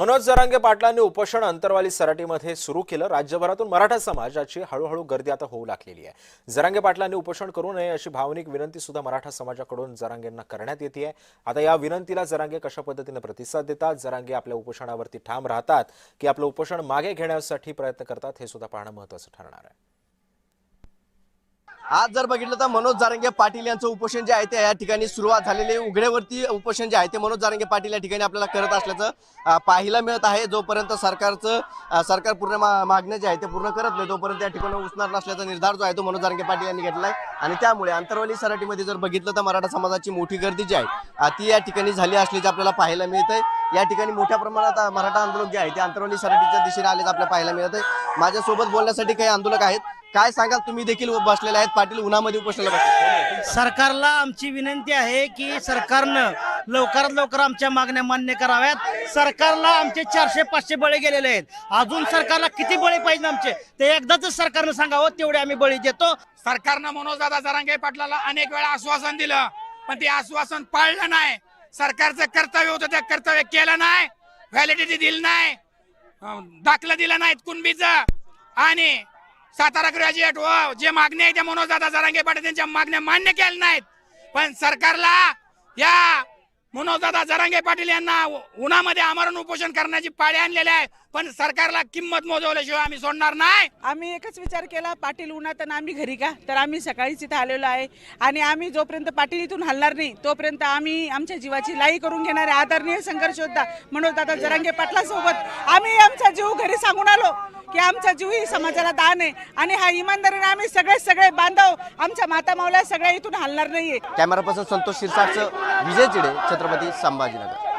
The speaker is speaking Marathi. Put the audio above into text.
मनोज जरांगे पाटलांनी उपोषण अंतरवाली सराटीमध्ये सुरू केलं। राज्यभरातून मराठा समाजाची हळूहळू गर्दी आता होऊ लागलेली आहे। जरांगे पाटलांनी उपोषण करू नये अशी भावनिक विनंती सुद्धा मराठा समाजाकडून जरांगेंना करण्यात येते। आता या विनंतीला जरांगे कशा पद्धतीने प्रतिसाद देतात, जरांगे आपल्या उपोषणावरती ठाम राहतात की आपलं उपोषण मागे घेण्यासाठी प्रयत्न करतात, हे सुद्धा पाहणं महत्त्वाचं ठरणार आहे। आज जर बघितलं तर मनोज जरांगे पाटील यांचं उपोषण जे आहे ते या ठिकाणी सुरुवात झालेले उघड्यावरती उपोषण जे आहे ते मनोज जरांगे पाटील या ठिकाणी आपल्याला करत असल्याचं पाहायला मिळत आहे। जोपर्यंत सरकार पूर्ण मागण्या जे आहे ते पूर्ण करत नाही तोपर्यंत या ठिकाणी उचणार नसल्याचा निर्धार जो आहे तो मनोज जरांगे पाटील यांनी घेतलाय आणि त्यामुळे अंतरवाली सराटीमध्ये जर बघितलं तर मराठा समाजाची मोठी गर्दी जी आहे ती या ठिकाणी झाली असल्याचे आपल्याला पाहायला मिळतंय। या ठिकाणी मोठ्या प्रमाणात मराठा आंदोलक जे आहे ते अंतरवाली सराटीच्या दिशेने आलेच आपल्याला पाहायला मिळत आहे। माझ्यासोबत बोलण्यासाठी काही आंदोलक आहेत, काय सांगाल? तुम्ही देखील बसलेले आहेत, पाटील उन्हामध्ये उपोषणाला बसले। सरकारला आमची विनंती आहे की सरकारनं लवकरात लवकर आमच्या मागण्या मान्य कराव्यात। सरकारला आमचे 400-500 बळी गेलेले आहेत, अजून सरकारला किती बळी पाहिजे आमचे ते एकदाच सरकारनं सांगावं, तेवढे आम्ही बळी देतो। सरकारनं मनोजदादा जरांगे पाटलाला अनेक वेळा आश्वासन दिलं पण ते आश्वासन पाळलं नाही। सरकारचं कर्तव्य होतं ते कर्तव्य केलं नाही, व्हॅलिडिटी दिली नाही, दाखला दिला नाहीत कुणबीचं आणि सातारा ग्रॅज्युएट जे मागण्या आहेत त्या मनोजदादा जरांगे पाटील यांच्या मागण्या मान्य केल्या नाहीत। पण सरकारला या मनोजदादा जरांगे पाटील यांना उन्हामध्ये आमरण उपोषण करण्याची पाळी आणलेली आहे, पण सरकारला किंमत मोजवल्याशिवाय आम्ही सोडणार नाही। आम्ही एकच विचार केला, पाटील उन्हात आणि आम्ही घरी का, तर आम्ही सकाळीच इथे आलेलो आहे आणि आम्ही जोपर्यंत पाटील इथून हलणार नाही तोपर्यंत आम्ही आमच्या जीवाची लाई करून घेणारे आदरणीय संघर्ष योद्धा मनोजदादा जरांगे पाटलासोबत आम्ही आमचा जीव घरी सांगून आलो की आमचा जीव ही समाजाला दान आहे आणि हा इमानदारीने आम्ही सगळे बांधव आमच्या माता मावल्या सगळ्या इथून हलणार नाहीये। कॅमेरा पर्सन संतोष शिरसाटचं, विजय चिडे, छत्रपती संभाजीनगर।